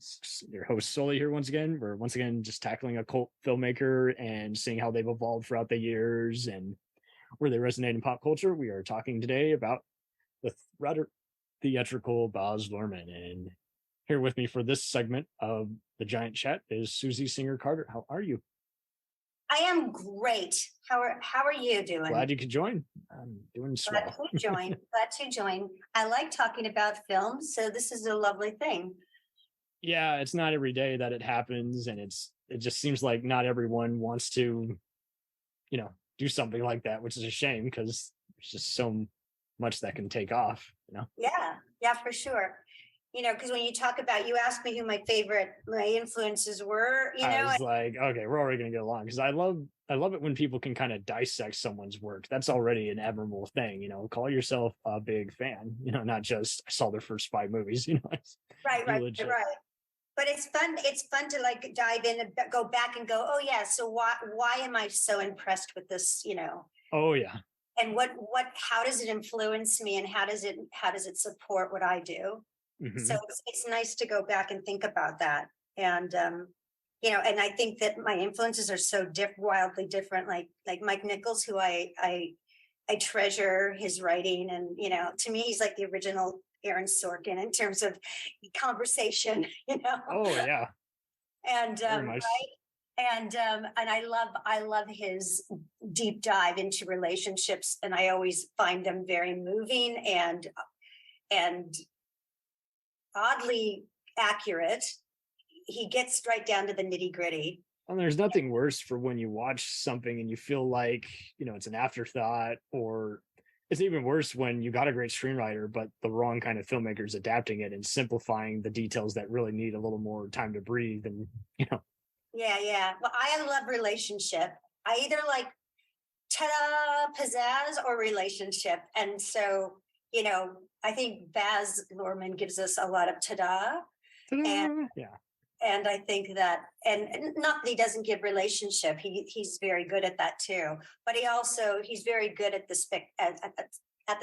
It's your host Sully here once again. We're once again just tackling a cult filmmaker and seeing how they've evolved throughout the years and where they resonate in pop culture. We are talking today about the rather theatrical Baz Luhrmann. And here with me for this segment of the Giant Chat is Susie Singer Carter. How are you? I am great. How are you doing? Glad you could join. I'm doing swell. Glad to join. I like talking about film, so this is a lovely thing. Yeah, it's not every day that it happens, and it just seems like not everyone wants to, do something like that, which is a shame because there's just so much that can take off, Yeah, for sure. Because when you talk about, you asked me who my influences were, I was like, okay, we're already going to get along because I love it when people can kind of dissect someone's work. That's already an admirable thing, call yourself a big fan, not just I saw their first 5 movies, Right. But it's fun to like dive in and go back and go, oh yeah, so why am I so impressed with this, Oh yeah. And how does it influence me, and how does it support what I do? Mm-hmm. So it's nice to go back and think about that. And and I think that my influences are so wildly different, like Mike Nichols, who I treasure his writing, and to me he's like the original Aaron Sorkin in terms of conversation, Oh yeah. And right. And I love his deep dive into relationships, and I always find them very moving and oddly accurate. He gets right down to the nitty-gritty. And there's nothing worse for when you watch something and you feel like, it's an afterthought, or it's even worse when you got a great screenwriter, but the wrong kind of filmmaker is adapting it and simplifying the details that really need a little more time to breathe. And, Yeah. Well, I love relationship. I either like ta-da, pizzazz, or relationship. And so, I think Baz Luhrmann gives us a lot of ta-da. And, yeah. And I think that, and not that he doesn't give relationship, he's very good at that too. But he's very good at the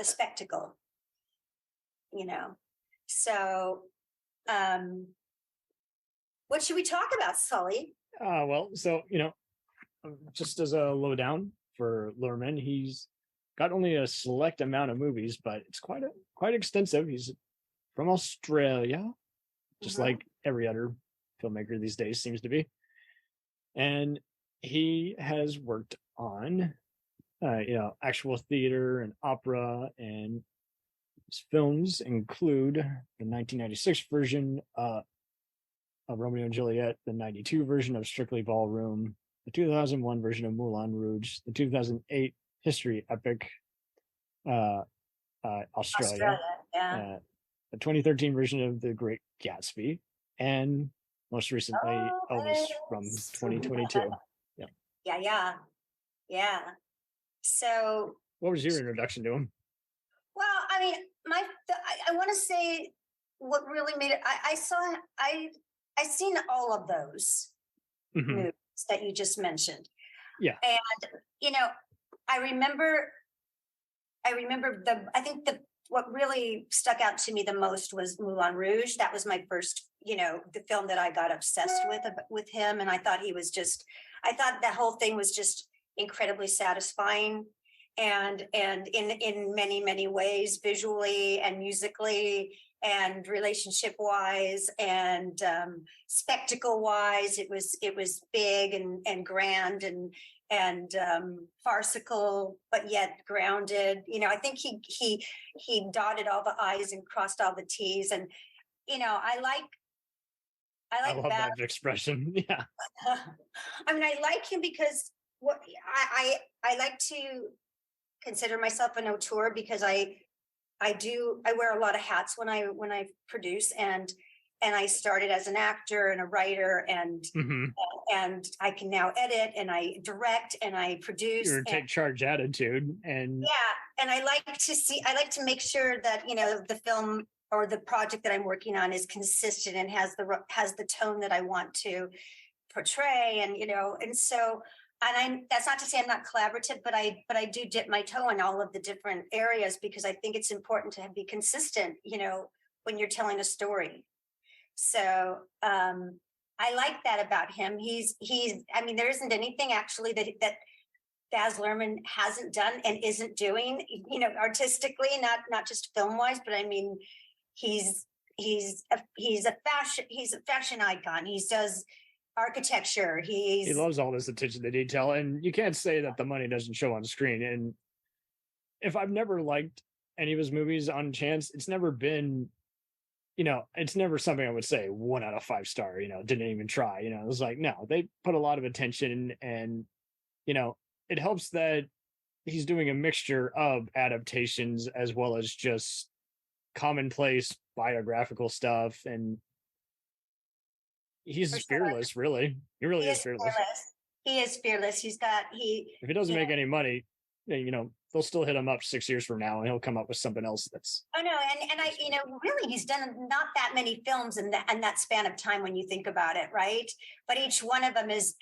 spectacle, So, what should we talk about, Sully? So just as a lowdown for Luhrmann, he's got only a select amount of movies, but it's quite extensive. He's from Australia, just like every other filmmaker these days seems to be, and he has worked on actual theater and opera, and his films include the 1996 version of Romeo and Juliet, the 92 version of Strictly Ballroom, the 2001 version of Moulin Rouge, the 2008 history epic Australia, yeah. The 2013 version of The Great Gatsby, and most recently Elvis from 2022. Yeah. So what was your introduction to him? Well, I mean, I want to say what really made it, I seen all of those movies that you just mentioned. Yeah. And, I remember what really stuck out to me the most was Moulin Rouge. That was my first, the film that I got obsessed with him. And I thought the whole thing was just incredibly satisfying. And in many, many ways, visually and musically and relationship wise and spectacle wise, it was big and grand and farcical, but yet grounded. I think he dotted all the I's and crossed all the T's. And, I love that expression. Yeah. I mean, I like him because I like to consider myself an auteur because I wear a lot of hats when I produce, and I started as an actor and a writer, and I can now edit, and I direct, and I produce. Your take charge attitude, and and I like to make sure that the film or the project that I'm working on is consistent and has the tone that I want to portray, and so. And that's not to say I'm not collaborative, but I do dip my toe in all of the different areas because I think it's important to be consistent, when you're telling a story. So I like that about him. I mean, there isn't anything actually that Baz Luhrmann hasn't done and isn't doing, artistically, not just film wise, but I mean, he's a fashion icon. He does architecture. He loves all this attention to detail, and you can't say that the money doesn't show on screen. And if I've never liked any of his movies on chance, it's never been, it's never something I would say 1 out of 5 star, didn't even try. It was like, no, they put a lot of attention, and it helps that he's doing a mixture of adaptations as well as just commonplace biographical stuff. And he's fearless, really. He really is fearless. He is fearless. If he doesn't make any money, they'll still hit him up 6 years from now, and he'll come up with something else that's. I know, and I, really, he's done not that many films in that span of time when you think about it, right? But each one of them is.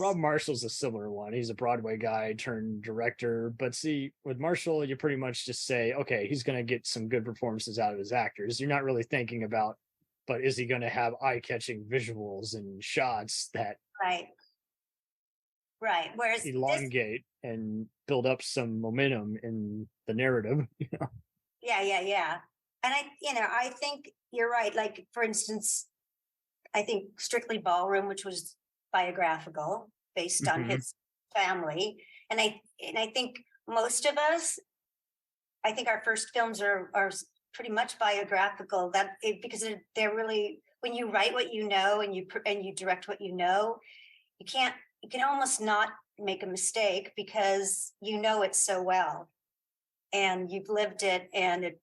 Rob Marshall's a similar one. He's a Broadway guy turned director, but see, with Marshall, you pretty much just say, okay, he's going to get some good performances out of his actors. You're not really thinking about, but is he going to have eye-catching visuals and shots that right? Whereas elongate and build up some momentum in the narrative. Yeah. And I think you're right. Like, for instance, I think Strictly Ballroom, which was biographical based on his family, and I think most of us, I think our first films are pretty much biographical. Because they're really, when you write what you know and you direct what you know, you can almost not make a mistake because it so well, and you've lived it, and it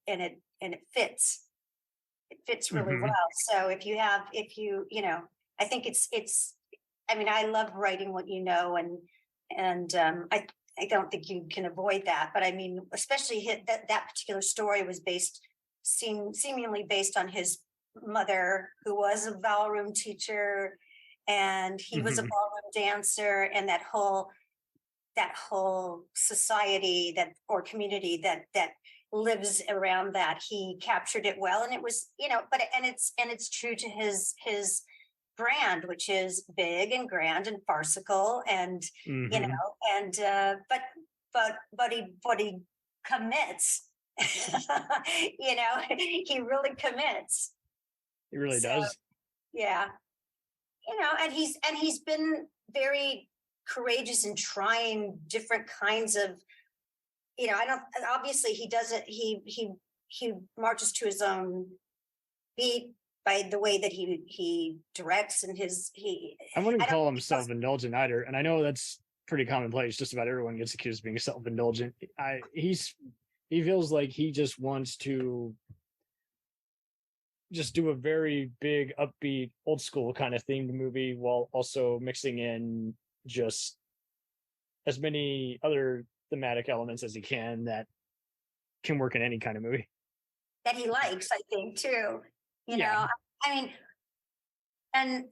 fits. It fits really well. So if you I think it's. I mean, I love writing what you know, and I don't think you can avoid that. But I mean, especially that particular story was seemingly based on his mother, who was a ballroom teacher, and he was a ballroom dancer, and that whole society or community that lives around that. He captured it well, and it was, it's true to his brand, which is big and grand and farcical, and but he commits. He really commits. He really does. Yeah, and he's been very courageous in trying different kinds of, obviously he doesn't, he marches to his own beat by the way that he directs, and I wouldn't call him self-indulgent either, and I know that's pretty commonplace. Just about everyone gets accused of being self-indulgent. He feels like he just wants to just do a very big, upbeat, old school kind of themed movie while also mixing in just as many other thematic elements as he can that can work in any kind of movie that he likes, I think, too. I mean, and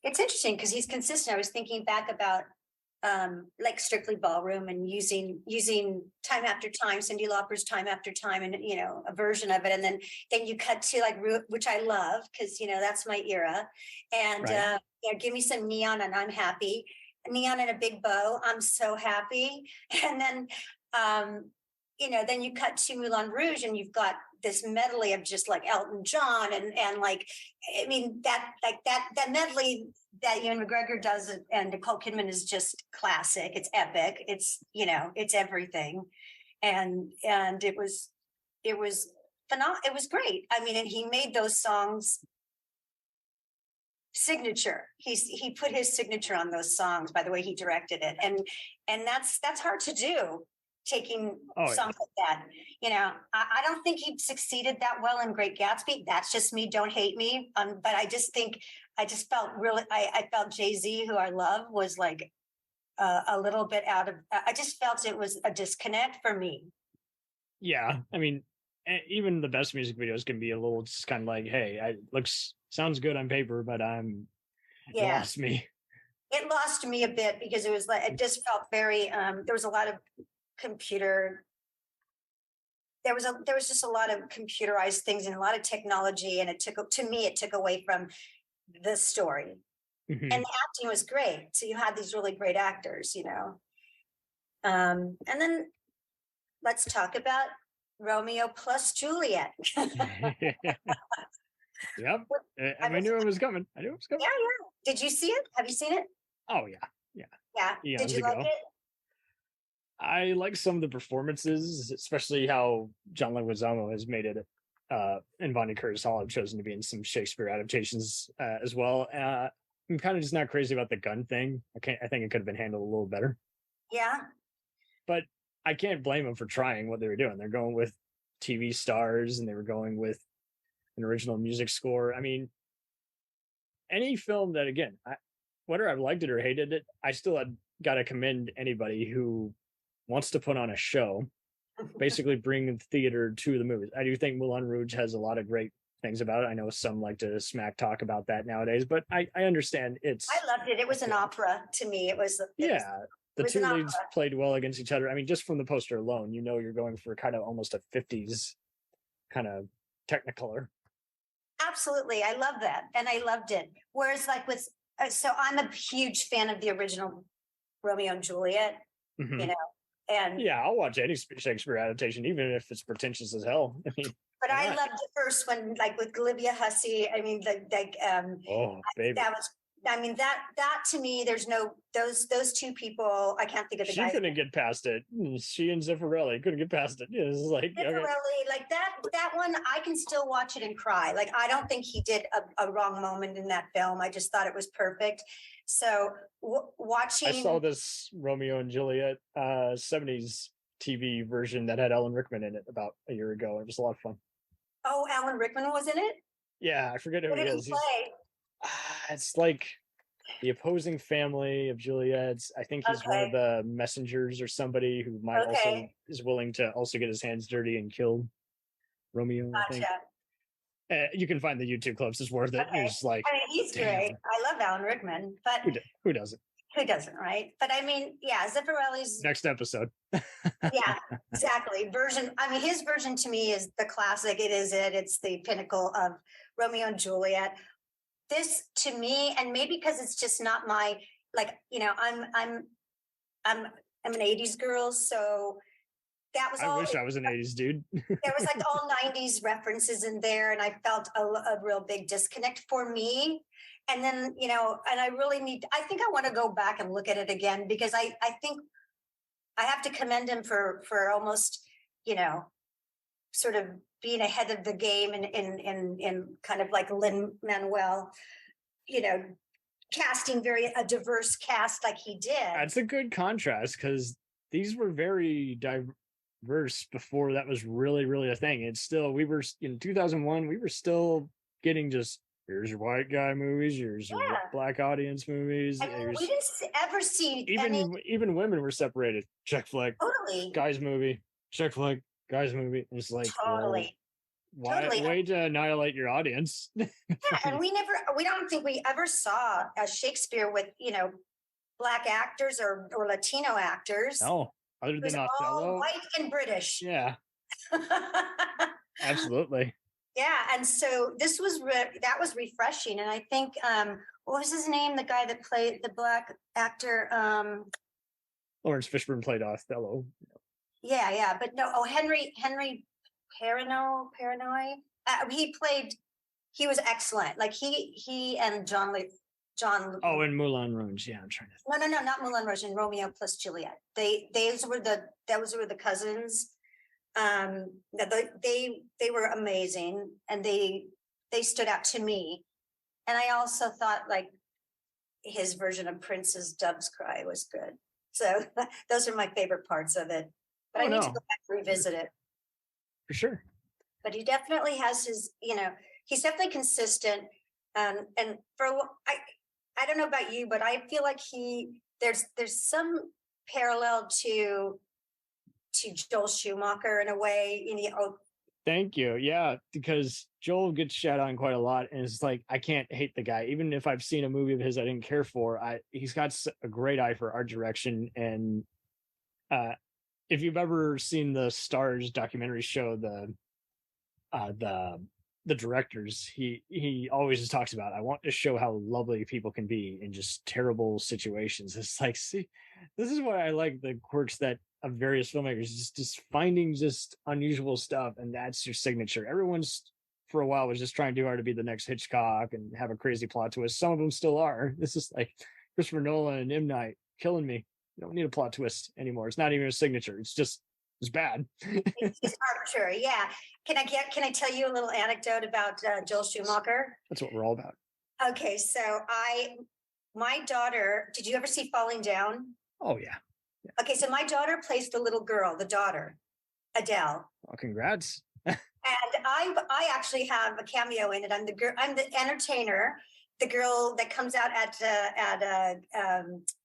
it's interesting because he's consistent. I was thinking back about like Strictly Ballroom, and using Time After Time, Cyndi Lauper's Time After Time, and a version of it, and then you cut to like which I love because that's my era, and give me some neon and I'm happy, neon and a big bow, I'm so happy, and then then you cut to Moulin Rouge, and you've got this medley of just like Elton John and like, I mean, that medley that Ewan McGregor does and Nicole Kidman is just classic. It's epic. It's, it's everything. And it was phenomenal. It was great. I mean, and he made those songs signature. He put his signature on those songs by the way he directed it. And that's hard to do. Taking songs like that, I don't think he succeeded that well in Great Gatsby. That's just me. Don't hate me. But I just felt really, I felt Jay-Z, who I love, was like a little bit out of, I just felt it was a disconnect for me. Yeah. I mean, even the best music videos can be a little just kind of like, hey, sounds good on paper, but it lost me. It lost me a bit because it was like, it just felt very, there was a lot of computer there was just a lot of computerized things and a lot of technology, and it took away from the story. Mhm. And the acting was great. So you had these really great actors, and then let's talk about Romeo plus Juliet. Yep. I knew it was coming. I knew it was coming. Yeah. Did you see it? Have you seen it? Oh yeah. Yeah. Did Eons you like ago. it? I like some of the performances, especially how John Leguizamo has made it, and Bonnie Curtis Hall have chosen to be in some Shakespeare adaptations as well. I'm kind of just not crazy about the gun thing. I think it could have been handled a little better, Yeah. but I can't blame them for trying what they were doing. They're going with TV stars, and they were going with an original music score. I mean, any film that, again, whether I've liked it or hated it, I still had got to commend anybody who wants to put on a show, basically bring theater to the movies. I do think Moulin Rouge has a lot of great things about it. I know some like to smack talk about that nowadays, but I understand it's. I loved it. It was an opera to me. The two leads played well against each other. I mean, just from the poster alone, you're going for kind of almost a 50s kind of Technicolor. Absolutely. I love that. And I loved it. Whereas so I'm a huge fan of the original Romeo and Juliet, Mhm. and Yeah, I'll watch any Shakespeare adaptation, even if it's pretentious as hell. I mean, but I loved the first one, like with Olivia Hussey. I mean, oh baby, that was. I mean, that to me, there's no those two people. I can't think of the she guys. couldn't get past it. She and Zeffirelli couldn't get past it. It was like Zeffirelli, like that one, I can still watch it and cry. Like, I don't think he did a wrong moment in that film. I just thought it was perfect. So watching, I saw this Romeo and Juliet 70s TV version that had Alan Rickman in it about a year ago. It was a lot of fun. Oh, Alan Rickman was in it? Yeah, I forget who What he did is. he play? It's like the opposing family of Juliet's. I think he's one of the messengers or somebody who might also is willing to also get his hands dirty and kill Romeo. I think. You can find the YouTube clips. It's worth it. Okay. It's like, I mean, he's great. I love Alan Rickman, but who doesn't? Who doesn't, right? But I mean, yeah, Zeffirelli's next episode. Yeah, exactly. His version to me is the classic. It's the pinnacle of Romeo and Juliet. This to me, and maybe because it's just not my, I'm an 80s girl, so that was I wish I was an 80s dude. There was like all 90s references in there, and I felt a real big disconnect for me. And then, and I think I want to go back and look at it again, because I think I have to commend him for almost, sort of being ahead of the game in kind of like Lin-Manuel, casting a diverse cast like he did. That's a good contrast, because these were very diverse before that was really, really a thing. It's still, we were in 2001, we were still getting just, here's your white guy movies, here's your black audience movies. I mean, we didn't ever see even women were separated. Check flick, totally. Guys movie, check flick, guys movie. It's like, totally. Why way to annihilate your audience? Yeah, and we don't think we ever saw a Shakespeare with black actors or Latino actors. No, other than Othello, all white and British. Yeah, absolutely. Yeah, and so this was that was refreshing, and I think what was his name? The guy that played the black actor. Lawrence Fishburne played Othello. Yeah, but no. Oh, Henry Paranoid. He was excellent. Like he and John. Oh, in Moulin Rouge. Yeah, I'm trying to. No, not Moulin Rouge. And Romeo plus Juliet. Those were the cousins. They were amazing, and they stood out to me. And I also thought like his version of Prince's Dove's Cry was good. So those are my favorite parts of it. But I need to go back and revisit it. For sure. But he definitely has his, he's definitely consistent. And I don't know about you, but I feel like there's some parallel to Joel Schumacher in a way. Thank you. Yeah, because Joel gets shat on quite a lot, and it's like, I can't hate the guy, even if I've seen a movie of his I didn't care for. He's got a great eye for art direction, and if you've ever seen the Stars documentary show, uh the the directors, he always just talks about, I want to show how lovely people can be in just terrible situations. It's like, see, this is why I like the quirks that of various filmmakers, just finding just unusual stuff, and that's your signature. Everyone's for a while was just trying too hard to be the next Hitchcock and have a crazy plot twist. Some of them still are. This is like Christopher Nolan and M. Night killing me. You don't need a plot twist anymore. It's not even a signature. It's bad. It's just arbitrary. Yeah. Can I tell you a little anecdote about Joel Schumacher? That's what we're all about. Okay, so my daughter, did you ever see Falling Down? Oh yeah. Okay, so my daughter plays the little girl, the daughter, Adele. Well, congrats. And I actually have a cameo in it. I'm the entertainer, the girl that comes out at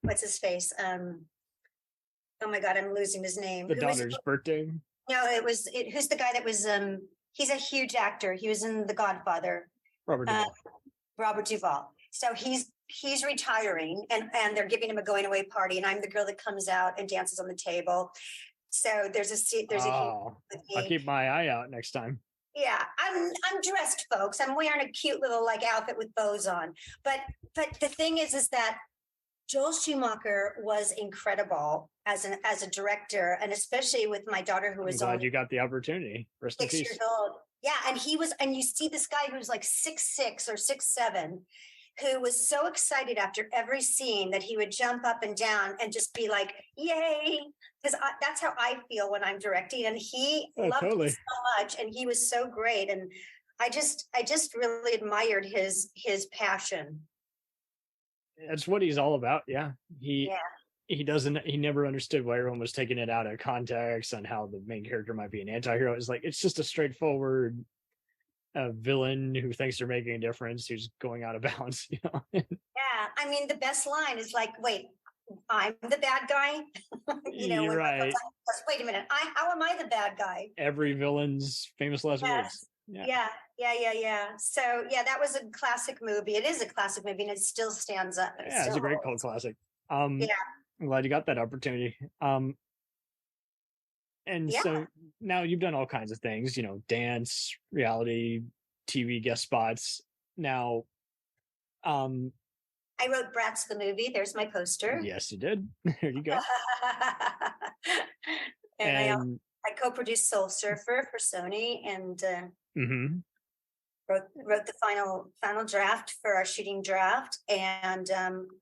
what's his face? Oh my God, I'm losing his name. The daughter's birthday. No, who's the guy that was he's a huge actor. He was in The Godfather. Robert Duvall. Robert Duvall. So he's retiring, and they're giving him a going away party, and I'm the girl that comes out and dances on the table. So there's I'll keep my eye out next time. Yeah, I'm dressed, folks. I'm wearing a cute little like outfit with bows on. But the thing is that Joel Schumacher was incredible as a director, and especially with my daughter who was I'm glad you got the opportunity. Rest in 6 peace. years old. Yeah, and you see this guy who's like 6'6" or 6'7", who was so excited after every scene that he would jump up and down and just be like, "Yay!" Because that's how I feel when I'm directing, and he loved totally. it so much, and he was so great, and I just really admired his passion. That's what he's all about. Yeah. He never understood why everyone was taking it out of context and how the main character might be an anti-hero. It's like, it's just a straightforward villain who thinks they're making a difference, who's going out of bounds, you know? Yeah. I mean, the best line is like, wait, I'm the bad guy. You're right. Wait a minute. How am I the bad guy? Every villain's famous last words. Yeah. So yeah, that was a classic movie. It is a classic movie, and it still stands up. It's a great cult classic. I'm glad you got that opportunity. So now you've done all kinds of things, dance, reality, TV guest spots. Now, I wrote Bratz the movie. There's my poster. Yes, you did. There you go. and I co-produced Soul Surfer for Sony, and wrote the final draft for our shooting draft. And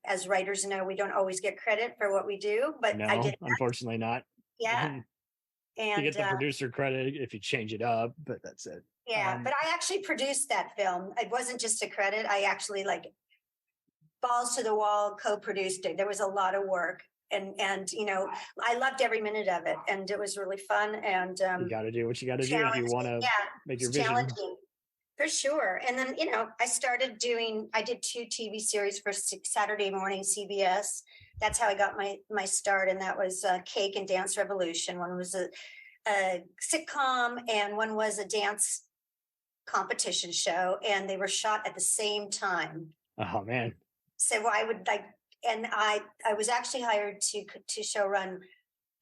as writers know, we don't always get credit for what we do, but no, I did. Unfortunately not. Yeah. And you get the producer credit if you change it up, but that's it. Yeah, but I actually produced that film. It wasn't just a credit. I actually balls to the wall co-produced it. There was a lot of work, and I loved every minute of it, and it was really fun. And you got to do what you got to do if you want to make your vision. Challenging. For sure. And then, I did 2 TV series for Saturday morning CBS. That's how I got my start. And that was Cake and Dance Revolution. One was a sitcom, and one was a dance competition show. And they were shot at the same time. Oh, man. So I would I was actually hired to show run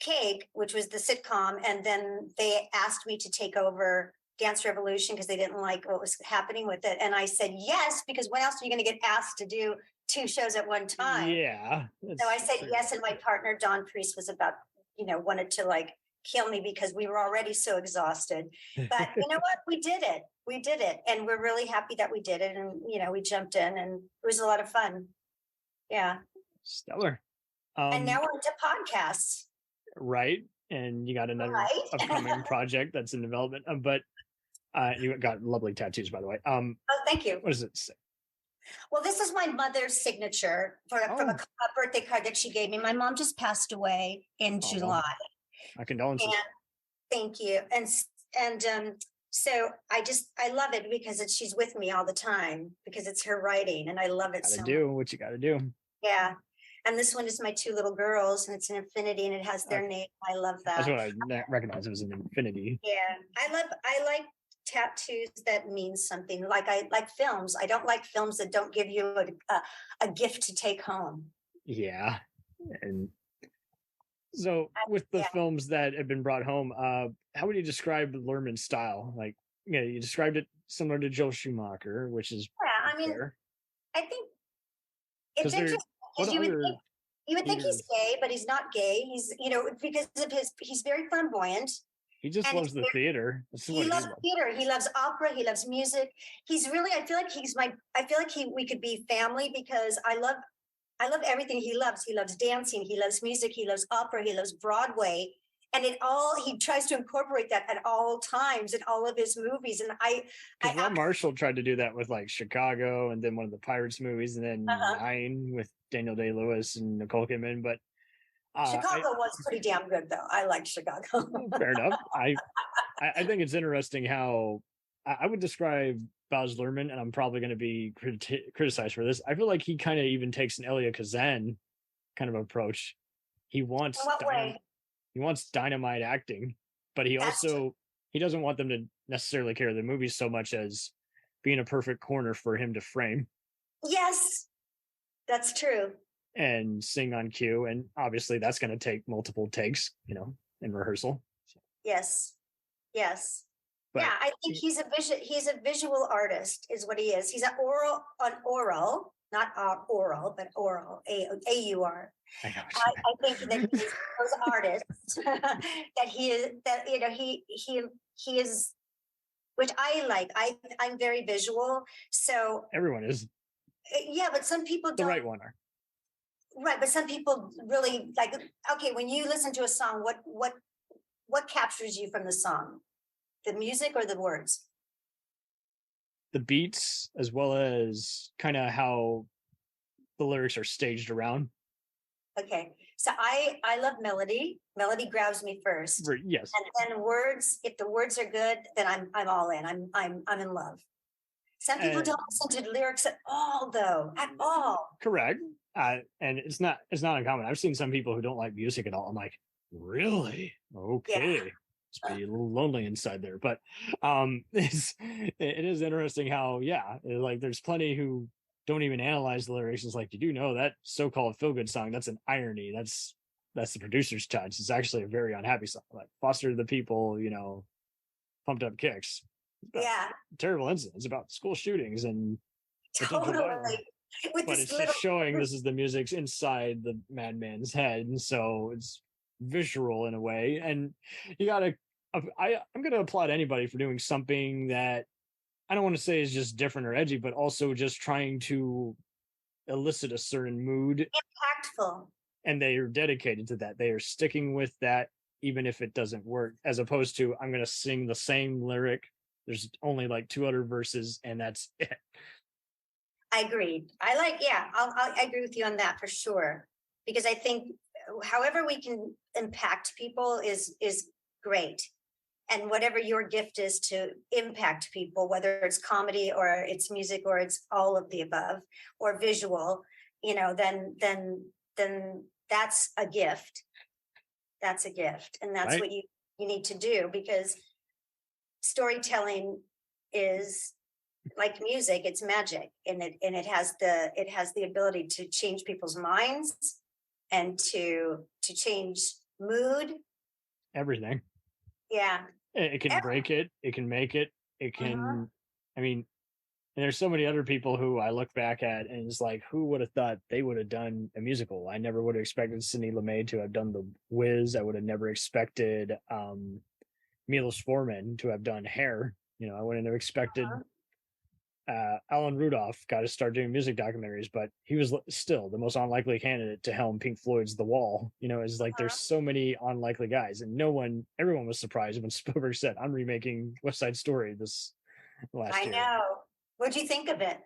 Cake, which was the sitcom. And then they asked me to take over Dance Revolution because they didn't like what was happening with it. And I said yes, because when else are you going to get asked to do 2 shows at one time? Yeah. So I said yes, and my partner Don Priest was about, wanted to kill me because we were already so exhausted. But you know what? We did it. And we're really happy that we did it. And, we jumped in, and it was a lot of fun. Yeah. Stellar. And now we're into podcasts. Right. And you got another upcoming project that's in development. But you got lovely tattoos, by the way. Oh, thank you. What does it say? Well, this is my mother's signature from a birthday card that she gave me. My mom just passed away in July. My condolences. And, thank you. And so I love it because she's with me all the time, because it's her writing, and I love it so much. Do what you got to do. Yeah. And this one is my 2 little girls, and it's an infinity, and it has their name. I love that. That's what I recognize. It was an infinity. Yeah. I like tattoos that mean something. I like films. I don't like films that don't give you a gift to take home. Yeah. And So with the Yeah. films that have been brought home, how would you describe Lerman's style? Like, yeah, you described it similar to Joel Schumacher, which is Yeah, I mean, fair. I think it's Because they're interesting what because other you would think he's theaters? gay, but he's not gay. He's, because of he's very flamboyant He just and loves the theater. This is he what he loves loves. theater. He loves opera. He loves music. He's really, I feel like we could be family because I love everything he loves. He loves dancing. He loves music. He loves opera. He loves Broadway. And he tries to incorporate that at all times in all of his movies. And Because Rob Marshall tried to do that with like Chicago and then one of the Pirates movies and then uh-huh. Nine with Daniel Day-Lewis and Nicole Kidman. But Chicago was pretty damn good, though. I liked Chicago. fair enough. I think it's interesting how I would describe Baz Luhrmann, and I'm probably going to be criticized for this. I feel like he kind of even takes an Elia Kazan kind of approach. He wants In what way? he wants dynamite acting, but he That's also he doesn't want them to necessarily carry the movie so much as being a perfect corner for him to frame yes, that's true. and sing on cue. And obviously that's going to take multiple takes, in rehearsal. Yes, yes. But Yeah, I think he's a visual artist is what he is. He's an oral, not oral, but oral, AUR. I know. I think that he's those artists that he is, which I like. I'm very visual. So Everyone is yeah, but some people the don't. right one. Right, but some people really like, okay, when you listen to a song, what captures you from the song? The music or the words? The beats as well as kind of how the lyrics are staged around. Okay. So I love melody. Melody grabs me first. Yes. And then words, if the words are good, then I'm all in. I'm in love. Some people don't listen to lyrics at all though. At all. Correct. And it's not uncommon. I've seen some people who don't like music at all. I'm like, really? Okay. Yeah. It's be a little lonely inside there. But it is interesting how, like there's plenty who don't even analyze the lyrics. It's like, you do know that so-called feel-good song, that's an irony. That's the producer's touch. It's actually a very unhappy song. Like Foster the People, Pumped Up Kicks. Yeah. Terrible incidents about school shootings and Totally. But it's just showing this is the music's inside the madman's head, and so it's visual in a way. And you gotta, I'm gonna applaud anybody for doing something that I don't want to say is just different or edgy, but also just trying to elicit a certain mood. Impactful. And they are dedicated to that. They are sticking with that, even if it doesn't work, as opposed to I'm gonna sing the same lyric. There's only like 2 other verses, and that's it. I agreed. I agree with you on that for sure. Because I think however we can impact people is great. And whatever your gift is to impact people, whether it's comedy or it's music or it's all of the above or visual, then that's a gift. That's a gift. And that's Right. what you need to do, because storytelling is like music. It's magic, and it has the ability to change people's minds and to change mood. Everything. Yeah. It can break it. It can make it. It can. I mean, and there's so many other people who I look back at and it's like, who would have thought they would have done a musical? I never would have expected Sidney Lumet to have done The Wiz. I would have never expected Milos Forman to have done Hair. I wouldn't have expected Alan Rudolph got to start doing music documentaries, but he was still the most unlikely candidate to helm Pink Floyd's The Wall. It's like there's so many unlikely guys, and everyone was surprised when Spielberg said, "I'm remaking West Side Story this last year." I know. What'd you think of it?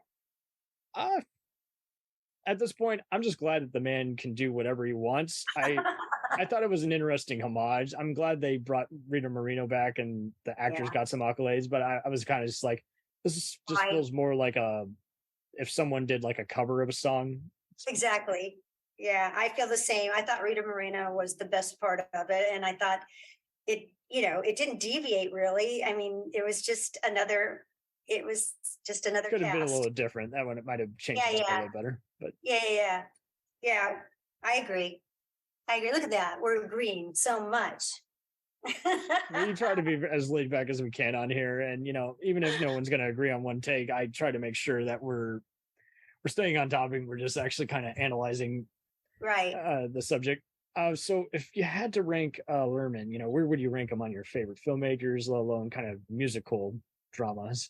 At this point, I'm just glad that the man can do whatever he wants. I thought it was an interesting homage. I'm glad they brought Rita Moreno back and the actors got some accolades, but I was kind of just like, this just feels more like if someone did like a cover of a song. Exactly. Yeah, I feel the same. I thought Rita Moreno was the best part of it. And I thought it didn't deviate really. I mean, it was just another Could have been a little different. That one, it might have changed it up a little better. But yeah. I agree. I agree. Look at that. We're agreeing so much. We try to be as laid back as we can on here, and even if no one's going to agree on one take, I try to make sure that we're staying on topic. We're just actually kind of analyzing Right. the subject. So if you had to rank Lerman, where would you rank him on your favorite filmmakers, let alone kind of musical dramas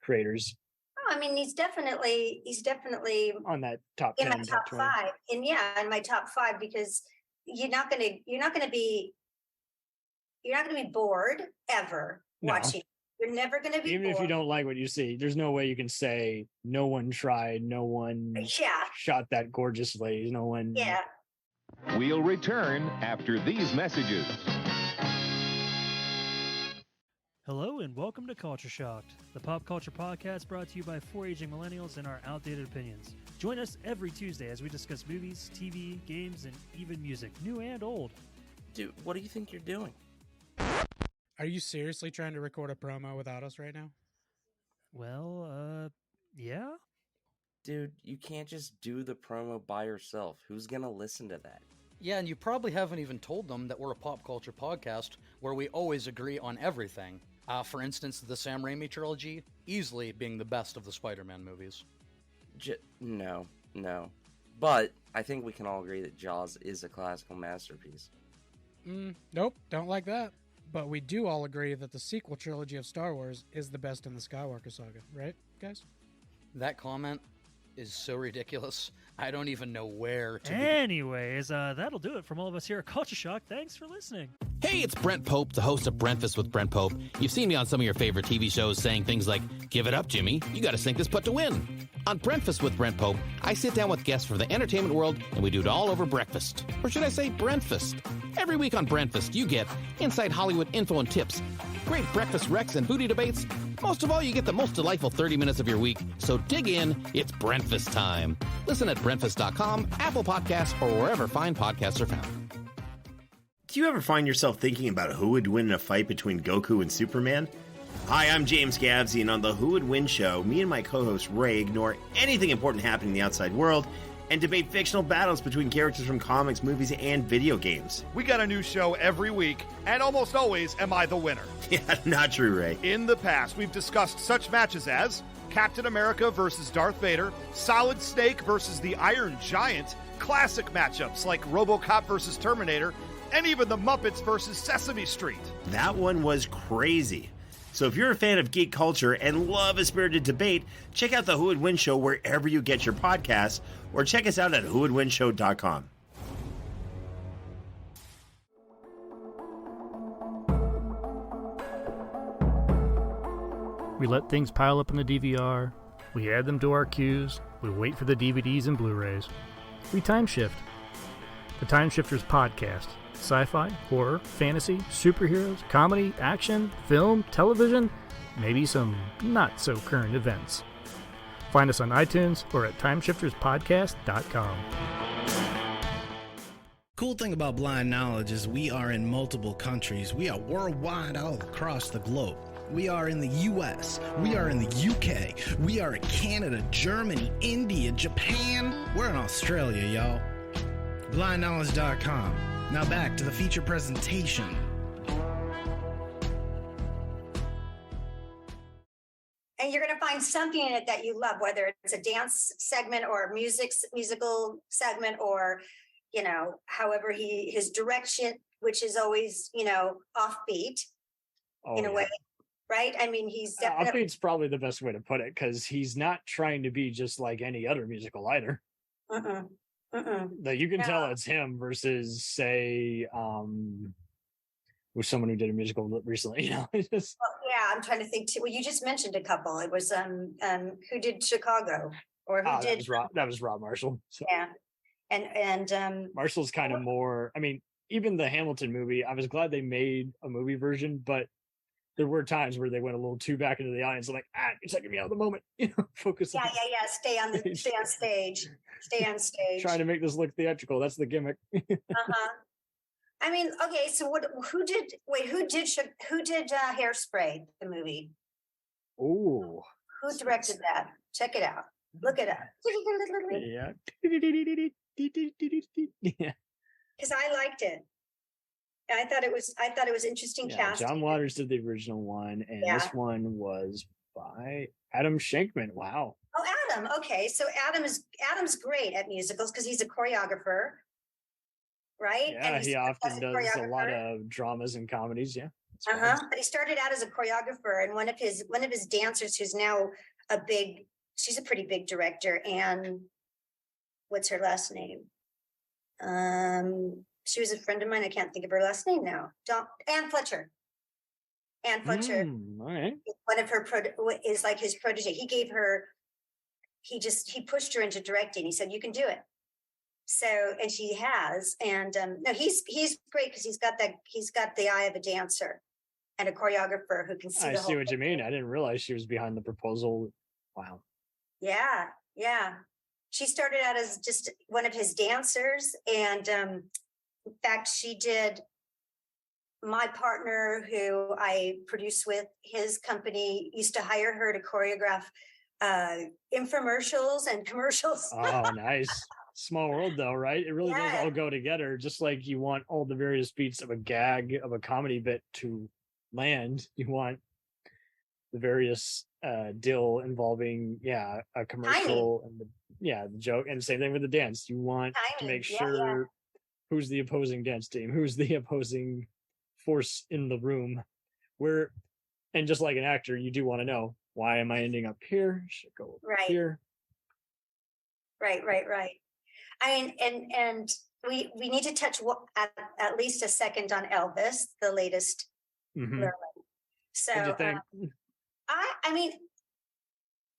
creators? Oh, I mean, he's definitely On that top in 10, my top top 20. 5. And yeah, in my top 5, because you're not gonna be bored ever No. watching. You're never gonna be Even bored. if you don't like what you see, there's no way you can say no one tried, no one shot that gorgeously, no one. Yeah. We'll return after these messages. Hello and welcome to Culture Shocked, the pop culture podcast brought to you by 4 aging millennials and our outdated opinions. Join us every Tuesday as we discuss movies, TV, games, and even music, new and old. Dude, what do you think you're doing? Are you seriously trying to record a promo without us right now? Well, yeah? Dude, you can't just do the promo by yourself. Who's gonna listen to that? Yeah, and you probably haven't even told them that we're a pop culture podcast where we always agree on everything. For instance, the Sam Raimi trilogy, easily being the best of the Spider-Man movies. No. But I think we can all agree that Jaws is a classical masterpiece. Nope, don't like that. But we do all agree that the sequel trilogy of Star Wars is the best in the Skywalker saga, right, guys? That comment is so ridiculous. I don't even know where to begin. Anyways, that'll do it from all of us here at Culture Shock. Thanks for listening. Hey, it's Brent Pope, the host of Breakfast with Brent Pope. You've seen me on some of your favorite TV shows saying things like, "Give it up, Jimmy. You got to sink this putt to win." On Breakfast with Brent Pope, I sit down with guests from the entertainment world, and we do it all over breakfast. Or should I say Brentfast? Every week on Brentfast, you get inside Hollywood info and tips, great breakfast recs and foodie debates. Most of all, you get the most delightful 30 minutes of your week. So dig in. It's Brentfast time. Listen at Brentfast.com, Apple Podcasts, or wherever fine podcasts are found. Do you ever find yourself thinking about who would win in a fight between Goku and Superman? Hi, I'm James Gavsey, and on the Who Would Win show, me and my co-host Ray ignore anything important happening in the outside world and debate fictional battles between characters from comics, movies, and video games. We got a new show every week, and almost always am I the winner. Yeah, not true, Ray. In the past, we've discussed such matches as Captain America versus Darth Vader, Solid Snake versus the Iron Giant, classic matchups like RoboCop versus Terminator, and even the Muppets versus Sesame Street. That one was crazy. So if you're a fan of geek culture and love a spirited debate, check out the Who Would Win show wherever you get your podcasts, or check us out at whowouldwinshow.com. We let things pile up in the DVR, we add them to our queues, we wait for the DVDs and Blu-rays. We time shift. The Time Shifters Podcast. Sci-fi, horror, fantasy, superheroes, comedy, action, film, television, maybe some not-so-current events. Find us on iTunes or at timeshifterspodcast.com. Cool thing about Blind Knowledge is we are in multiple countries. We are worldwide all across the globe. We are in the US, we are in the UK, we are in Canada, Germany, India, Japan. We're in Australia, y'all. BlindKnowledge.com. Now back to the feature presentation. And you're going to find something in it that you love, whether it's a dance segment or a musical segment, or, however his direction, which is always, offbeat in a way, right? I mean, he's definitely... Offbeat's probably the best way to put it, because he's not trying to be just like any other musical either. That you can tell it's him versus, say, with someone who did a musical recently. I'm trying to think too. Well, you just mentioned a couple. It was who did Chicago, or who did that was Rob Marshall. So. Yeah, and Marshall's kind of more. I mean, even the Hamilton movie. I was glad they made a movie version, but there were times where they went a little too back into the audience. I'm like, you're taking me out of the moment. Focus. Yeah. Stay on stage. Stay on stage. Trying to make this look theatrical. That's the gimmick. I mean, okay. So who did Hairspray, the movie? Oh. Who directed that? Check it out. Look it up. Yeah. Yeah. because I liked it. I thought it was interesting Yeah, casting. John Waters did the original one, and this one was by Adam Shankman. Wow. Oh, Adam. Okay, so Adam's great at musicals because he's a choreographer, right? Yeah, and he often does a lot of dramas and comedies. Yeah. But he started out as a choreographer, and one of his dancers, who's now she's a pretty big director, and what's her last name? She was a friend of mine. I can't think of her last name now. Ann Fletcher. Ann Fletcher. All right. One of her is like his protege. He pushed her into directing. He said, "You can do it." So, and she has. And no, he's great because he's got the eye of a dancer and a choreographer who can see. I see what you mean. I didn't realize she was behind the proposal. Wow. Yeah, yeah. She started out as just one of his dancers, and in fact, she did. My partner, who I produce with, his company used to hire her to choreograph infomercials and commercials. Oh, nice. Small world, though, right? It really does all go together. Just like you want all the various beats of a gag of a comedy bit to land, you want the various dill involving a commercial and the joke, and same thing with the dance. You want to make sure who's the opposing dance team, who's the opposing force in the room, and just like an actor, you do want to know, why am I ending up here? Should go over here. Right. I mean, and we need to touch at least a second on Elvis, the latest. Mm-hmm. So what do you think? I mean,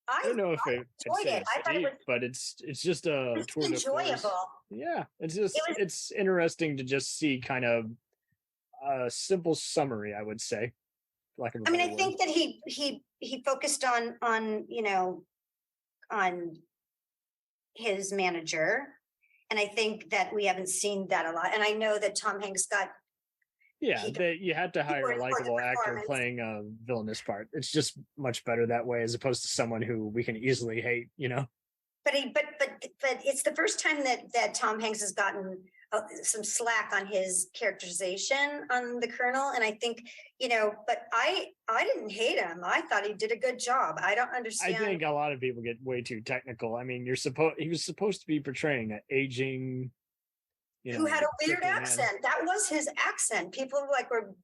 I don't know if enjoyed it. I thought it was, but it's just a tour de enjoyable. force. Yeah, it's interesting to just see kind of a simple summary, I would say. I mean, I think that he focused on his manager, and I think that we haven't seen that a lot. And I know that Tom Hanks got. Yeah, you had to hire a likable actor playing a villainous part. It's just much better that way, as opposed to someone who we can easily hate, But it's the first time that Tom Hanks has gotten some slack on his characterization on the Colonel, and I think But I didn't hate him. I thought he did a good job. I don't understand. I think a lot of people get way too technical. I mean, he was supposed to be portraying an aging. Who had a weird accent. That was his accent. People were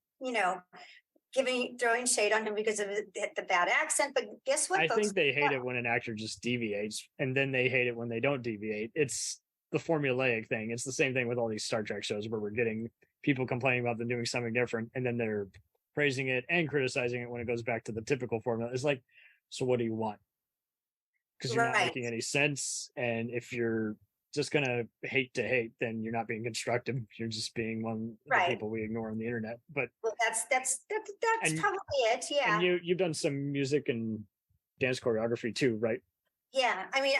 throwing shade on him because of the bad accent. But guess what? I think they hate it when an actor just deviates, and then they hate it when they don't deviate. It's the formulaic thing. It's the same thing with all these Star Trek shows where we're getting people complaining about them doing something different, and then they're praising it and criticizing it when it goes back to the typical formula. It's like, so what do you want? Because you're not making any sense, and if you're just gonna hate to hate, then you're not being constructive. You're just being one of the people we ignore on the internet. But that's probably it. Yeah. And you've done some music and dance choreography too, right? Yeah. I mean,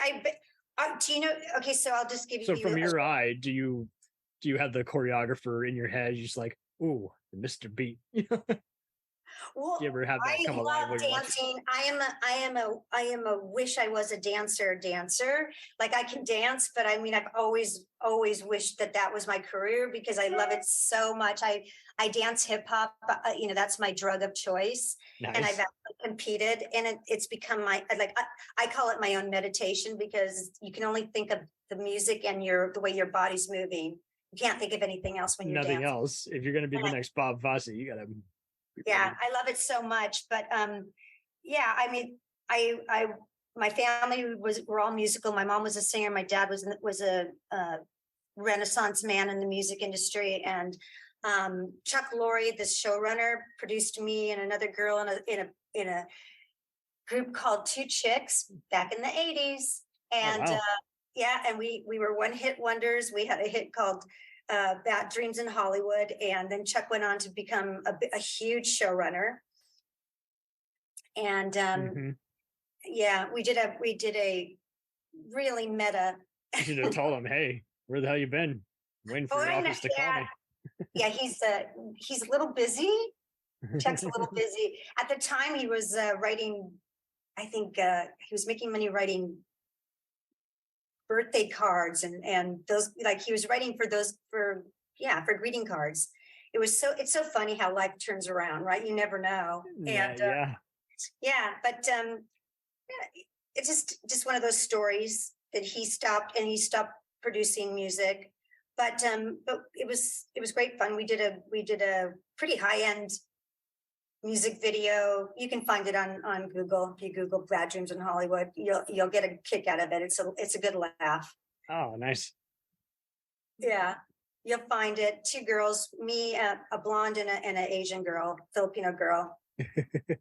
do you know? Okay, so I'll just give you. So from your eye, do you have the choreographer in your head? You're just like, ooh, Mr. Beat. Well, do you ever have that come alive? I love dancing. I am a wish I was a dancer. Like I can dance, but I mean, I've always wished that was my career because I love it so much. I dance hip hop. That's my drug of choice. Nice. And I've actually competed, and it's become I call it my own meditation because you can only think of the music and the way your body's moving. You can't think of anything else when you're nothing dancing. Else. If you're going to be the next Bob Fosse, you got to. Yeah, I love it so much. But yeah, I mean, my family were all musical. My mom was a singer. My dad was a Renaissance man in the music industry, and Chuck Lorre, the showrunner, produced me and another girl in a group called Two Chicks back in the 80s. And wow. And we were one-hit wonders. We had a hit called Bad Dreams in Hollywood, and then Chuck went on to become a huge showrunner. And we did a really meta. You should have told him, "Hey, where the hell you been? Waiting for your office to call me." Yeah, he's a little busy. Chuck's a little busy. At the time, he was writing. I think he was making money writing birthday cards and those, like he was writing for for greeting cards. It's so funny how life turns around, right? You never know. And but it's just one of those stories that he stopped producing music. But it was great fun. We did a pretty high-end music video. You can find it on Google. If you Google Bad Dreams in Hollywood, you'll get a kick out of it. It's a good laugh. Oh, nice. Yeah, you'll find it. Two girls, me, a blonde and an Asian girl, Filipino girl.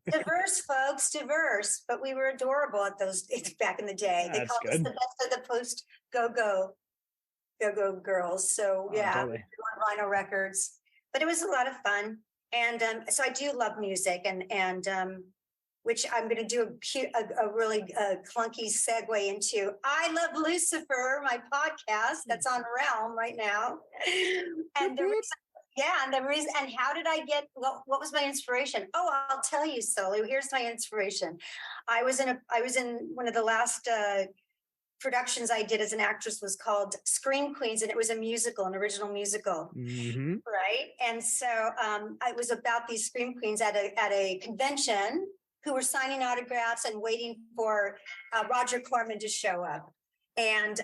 Diverse, folks, diverse. But we were adorable at those back in the day. They called us the best of the post go-go girls. So totally. on vinyl records. But it was a lot of fun. And so I do love music, and which I'm going to do a really clunky segue into I Love Lucifer, my podcast that's on Realm right now. And the reason, and how did I get, what was my inspiration? Oh, I'll tell you, Sully. Here's my inspiration. I was in one of the last productions I did as an actress was called Scream Queens, and it was an original musical, right? And so it was about these Scream Queens at a convention who were signing autographs and waiting for Roger Corman to show up. And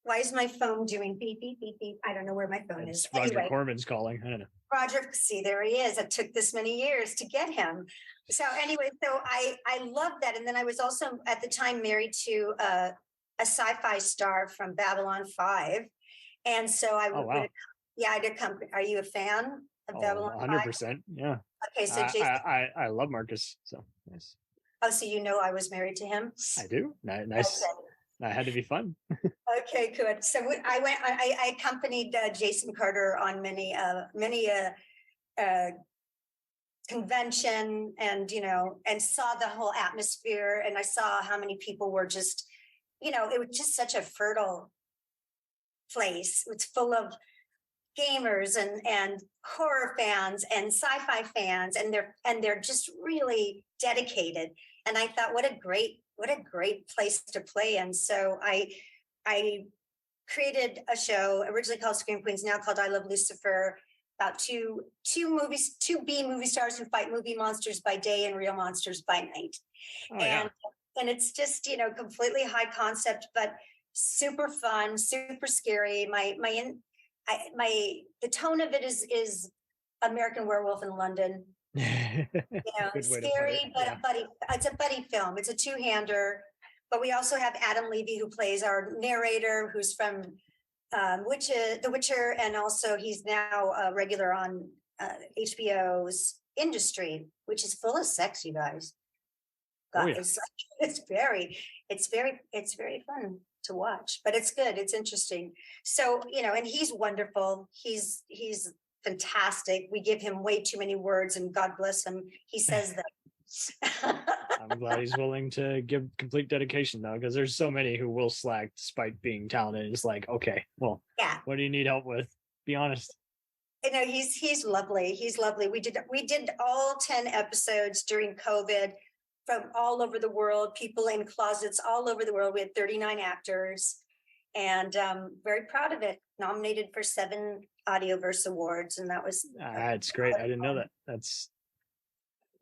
why is my phone doing beep, beep, beep, beep? I don't know where my phone is. Roger Corman's calling. I don't know. Roger, see, there he is. It took this many years to get him. So anyway, so I love that. And then I was also at the time married to a sci-fi star from Babylon 5. And so I would, I did come. Are you a fan of Babylon 5? 100%. Yeah. Okay, so Jason, I love Marcus. So nice. Oh, so I was married to him? I do. Nice. Okay. That had to be fun. Okay, good. So I accompanied Jason Carter on many convention, and and saw the whole atmosphere, and I saw how many people were just, it was just such a fertile place. It's full of gamers and horror fans and sci-fi fans, and they're just really dedicated. And I thought, what a great place to play. And so I created a show originally called Scream Queens, now called I Love Lucifer, about two B movie stars who fight movie monsters by day and real monsters by night. And it's just, completely high concept, but super fun, super scary. The tone of it is American Werewolf in London. Scary, but it's a buddy film. It's a two-hander. But we also have Adam Levy, who plays our narrator, who's from The Witcher, and also he's now a regular on HBO's Industry, which is full of sex, you guys. It's very fun to watch, but it's good. It's interesting. So and he's wonderful. He's fantastic. We give him way too many words, and God bless him, he says them. I'm glad he's willing to give complete dedication, though, because there's so many who will slack despite being talented. It's like, okay, well, what do you need help with? Be honest. He's lovely. He's lovely. We did all 10 episodes during COVID from all over the world, people in closets all over the world. We had 39 actors, and very proud of it. Nominated for 7 Audioverse Awards, and that was that's great. I didn't know that.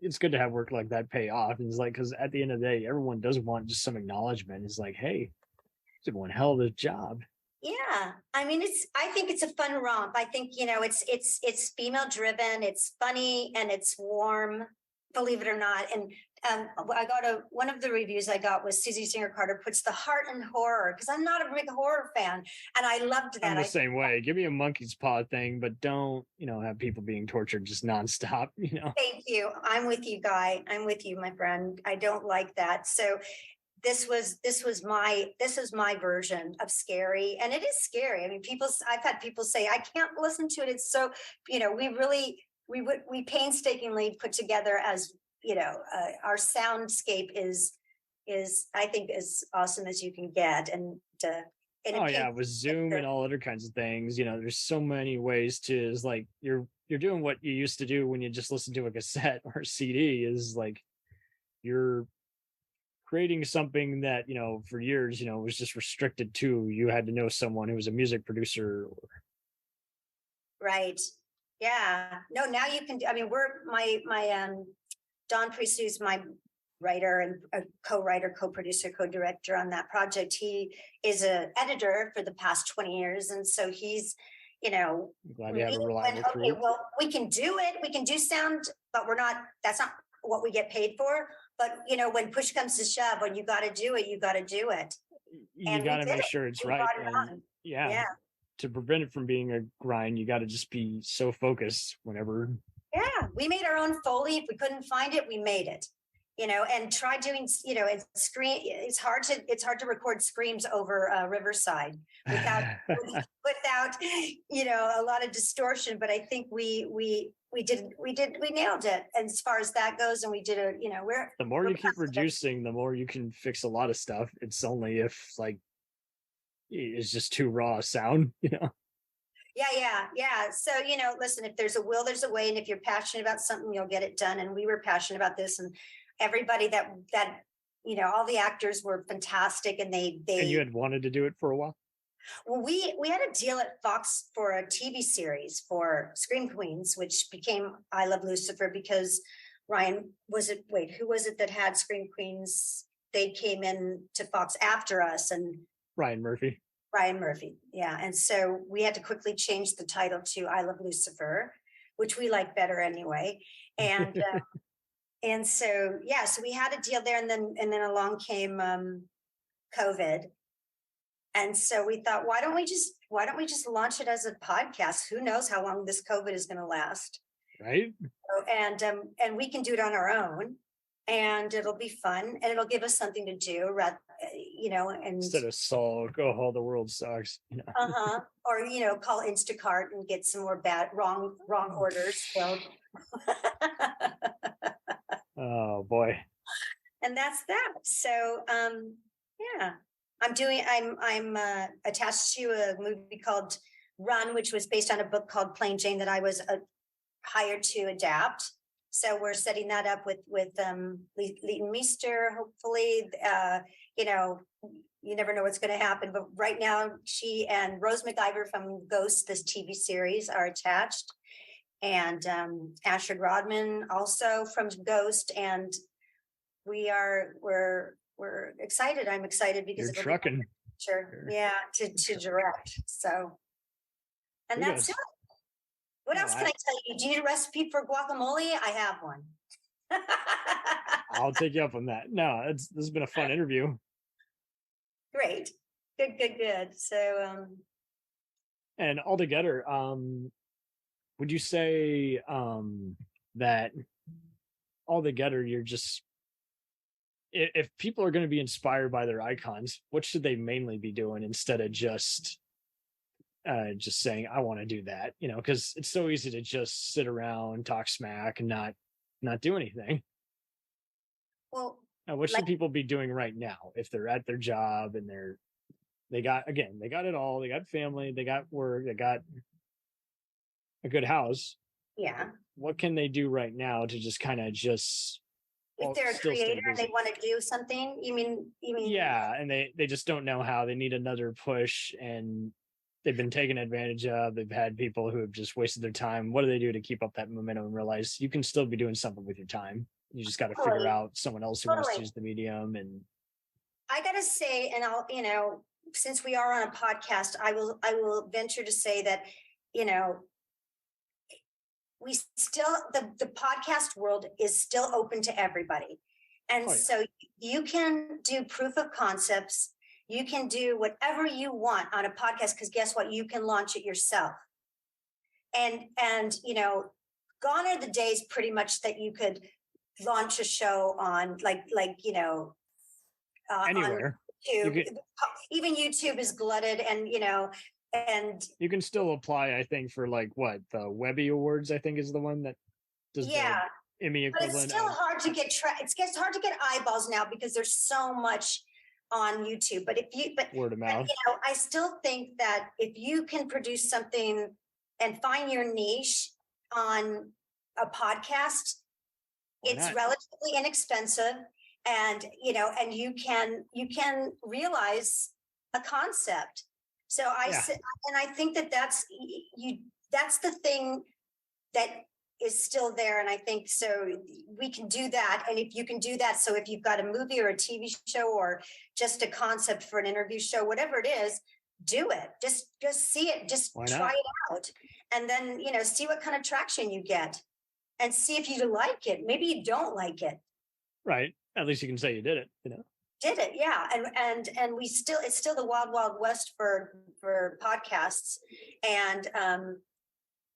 It's good to have work like that pay off. And it's like, because at the end of the day, everyone does want just some acknowledgement. It's like, hey, you did one hell of a job. Yeah, I mean, I think it's a fun romp. I think it's female driven. It's funny and it's warm, believe it or not. And I got one of the reviews I got was Susie Singer Carter puts the heart in horror, because I'm not a big horror fan, and I loved that. I'm the same way. Give me a monkey's paw thing, but don't have people being tortured just nonstop. Thank you. I'm with you, Guy. I'm with you, my friend. I don't like that. So this was my version of scary, and it is scary. I mean, I've had people say I can't listen to it. It's so we painstakingly put together as our soundscape is I think as awesome as you can get, and with Zoom and all other kinds of things. There's so many ways to. Is like you're doing what you used to do when you just listen to a cassette or a CD. Is like you're creating something that for years was just restricted to you had to know someone who was a music producer or Right. Yeah. No, now you can do, I mean, we're Don Priest, who's my writer and a co-writer, co-producer, co-director on that project. He is an editor for the past 20 years. And so he's, I'm glad you have a reliable crew. Okay, well, we can do it. We can do sound, but that's not what we get paid for. But, when push comes to shove, when you got to do it, you got to do it. You got to make sure it's right. And yeah. To prevent it from being a grind, you got to just be so focused whenever. Yeah, we made our own Foley. If we couldn't find it, we made it. And try doing, and scream. It's hard to record screams over Riverside without a lot of distortion. But I think we nailed it. And as far as that goes, and we did the more you keep reducing, the more you can fix a lot of stuff. It's only if it's just too raw sound, Yeah. So, listen, if there's a will, there's a way. And if you're passionate about something, you'll get it done. And we were passionate about this, and everybody that all the actors were fantastic. And they and you had wanted to do it for a while. Well, we had a deal at Fox for a TV series for Scream Queens, which became I Love Lucifer, because who was it that had Scream Queens? They came in to Fox after us, and Ryan Murphy. Yeah. And so we had to quickly change the title to I Love Lucifer, which we like better anyway. And and so we had a deal there, and then along came COVID. And so we thought, why don't we just launch it as a podcast? Who knows how long this COVID is going to last? Right. And we can do it on our own, and it'll be fun, and it'll give us something to do, and instead of sulk, oh, the world sucks. Or call Instacart and get some more wrong orders filled. Oh boy. And that's that. So I'm attached to a movie called Run, which was based on a book called Plain Jane that I was hired to adapt. So we're setting that up with Leighton Meester, hopefully. You never know what's going to happen. But right now, she and Rose McIver from Ghost, this TV series, are attached. And Asher Rodman also from Ghost. And we're excited. I'm excited because you're trucking. Sure. Yeah, to direct. So, and that's it. What else can I tell you? Do you need a recipe for guacamole? I have one. I'll take you up on that. No, this has been a fun interview. Great. Good. So, and altogether, would you say that altogether you're just, if people are going to be inspired by their icons, what should they mainly be doing instead of just saying, I want to do that, because it's so easy to just sit around, talk smack, and not do anything. Well, now, what should people be doing right now if they're at their job and they got it all, they got family, they got work, they got a good house. Yeah. What can they do right now to just kind of if they're a creator and they want to do something, you mean? Yeah, and they just don't know how. They need another push, and they've been taken advantage of. They've had people who have just wasted their time. What do they do to keep up that momentum and realize you can still be doing something with your time? You just got to figure out someone else who wants to use the medium. And I got to say, and I'll, since we are on a podcast, I will venture to say that, we still, the podcast world is still open to everybody. And so you can do proof of concepts. You can do whatever you want on a podcast, because guess what? You can launch it yourself. And gone are the days pretty much that you could launch a show on anywhere. On YouTube. Even YouTube is glutted, and you can still apply, I think, for the Webby Awards, I think is the one that does the Emmy equivalent. But it's still hard to get it's hard to get eyeballs now because there's so much on YouTube. But word of mouth. I still think that if you can produce something and find your niche on a podcast, it's relatively inexpensive, and and you can realize a concept. So I think that's that's the thing that is still there. And I think so we can do that. And if you can do that, so if you've got a movie or a TV show or just a concept for an interview show, whatever it is, do it. Just see it. Just try it out. And then, see what kind of traction you get and see if you like it. Maybe you don't like it. Right. At least you can say you did it, Did it, yeah. And it's still the wild, wild west for podcasts. And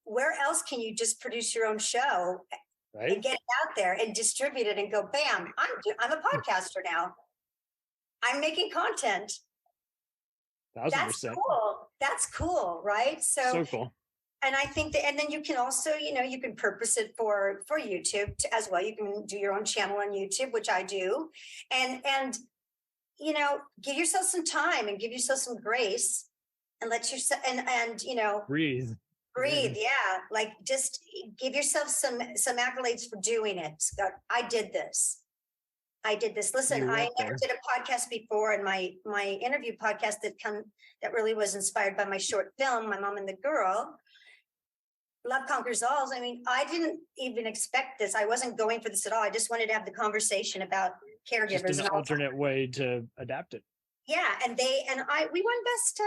where else can you just produce your own show and get it out there and distribute it and go, bam, I'm a podcaster now. I'm making content. 1,000%. That's cool. That's cool, right? So cool. And I think that, and then you can also, you can purpose it for YouTube as well. You can do your own channel on YouTube, which I do, and give yourself some time and give yourself some grace, and let yourself and breathe. Yeah, like just give yourself some accolades for doing it. Scott, I did this. Listen, I never did a podcast before, and my interview podcast that really was inspired by my short film, My Mom and the Girl. Love Conquers All. I mean, I didn't even expect this. I wasn't going for this at all. I just wanted to have the conversation about caregivers. Just an alternate way to adapt it. Yeah, and we won Best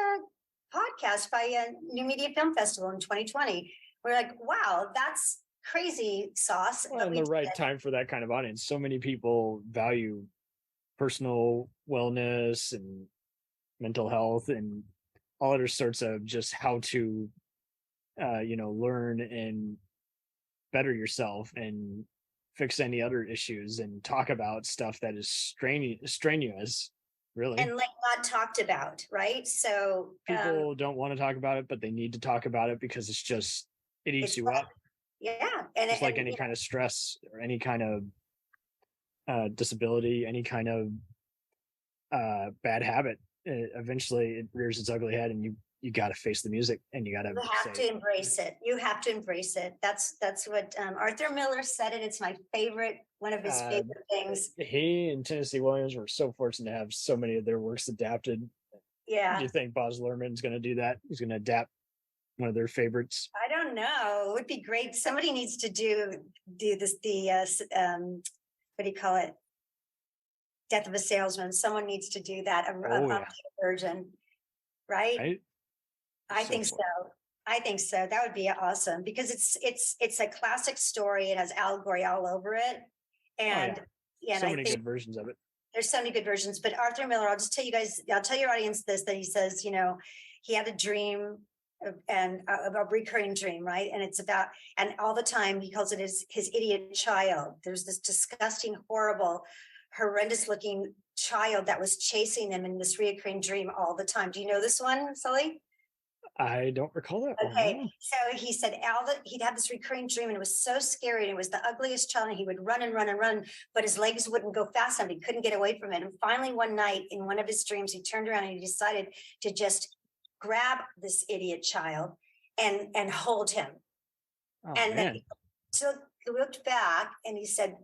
Podcast by a New Media Film Festival in 2020. We're like, wow, that's crazy sauce. Well, in the right time for that kind of audience. So many people value personal wellness and mental health and all other sorts of just how to learn and better yourself and fix any other issues and talk about stuff that is strenuous, really. And not talked about, right? So people don't want to talk about it, but they need to talk about it because it eats you up. Yeah. And it's like any kind of stress or any kind of disability, any kind of bad habit. Eventually it rears its ugly head, and you got to face the music, and you have to embrace it. You have to embrace it. That's what Arthur Miller said it. It's my favorite, one of his favorite things. He and Tennessee Williams were so fortunate to have so many of their works adapted. Yeah. Do you think Baz Luhrmann's going to do that? He's going to adapt one of their favorites? I don't know. It would be great. Somebody needs to do this. What do you call it? Death of a Salesman. Someone needs to do that. A version, right? I think so. I think so. That would be awesome because it's a classic story. It has allegory all over it, and so many good versions of it. There's so many good versions. But Arthur Miller, I'll just tell you guys. I'll tell your audience this: that he says, he had a dream, and a recurring dream, right? And it's about, and all the time he calls it his idiot child. There's this disgusting, horrible, horrendous-looking child that was chasing him in this recurring dream all the time. Do you know this one, Sully? I don't recall that. Okay, so he said he'd have this recurring dream, and it was so scary, and it was the ugliest child, and he would run and run and run, but his legs wouldn't go fast enough. He couldn't get away from it. And finally, one night in one of his dreams, he turned around and he decided to just grab this idiot child and hold him. Then he looked back and he said,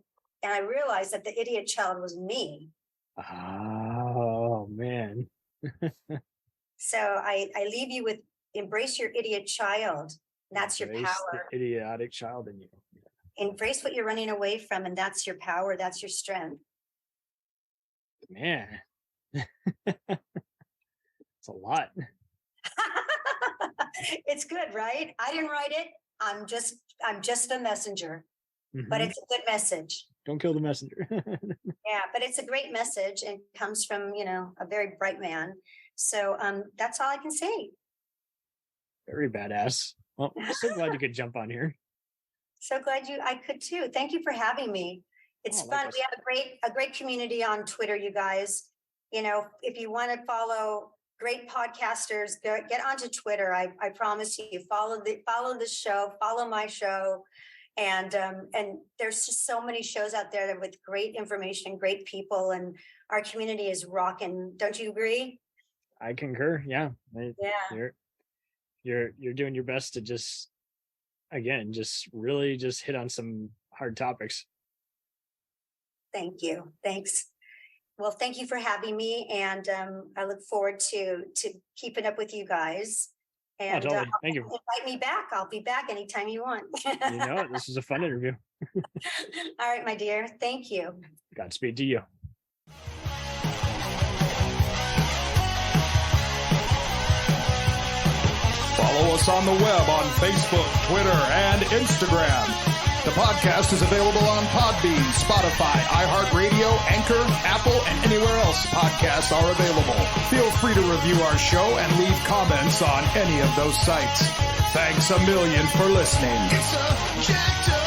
and I realized that the idiot child was me. Oh, man. So I leave you with embrace your idiot child. That's your power. The idiotic child in you. Embrace what you're running away from, and that's your power. That's your strength. Man. It's a lot. It's good, right? I didn't write it. I'm just a messenger, but it's a good message. Don't kill the messenger. Yeah, but it's a great message and comes from, a very bright man. So that's all I can say. Very badass. Well, I'm so glad you could jump on here. So glad I could too. Thank you for having me. It's fun. We have a great community on Twitter, you guys. If you want to follow great podcasters, get onto Twitter. I promise you, follow the show, follow my show. And there's just so many shows out there with great information, great people, and our community is rocking. Don't you agree? I concur. Yeah. Yeah. You're doing your best to just really hit on some hard topics. Thank you. Thanks. Well, thank you for having me, and I look forward to keeping up with you guys. And totally. Thank you. invite me back. I'll be back anytime you want. You know it. This is a fun interview. All right, my dear. Thank you. Godspeed to you. Follow us on the web on Facebook, Twitter, and Instagram. The podcast is available on Podbean, Spotify, iHeartRadio, Anchor, Apple, and anywhere else podcasts are available. Feel free to review our show and leave comments on any of those sites. Thanks a million for listening. It's a jacked up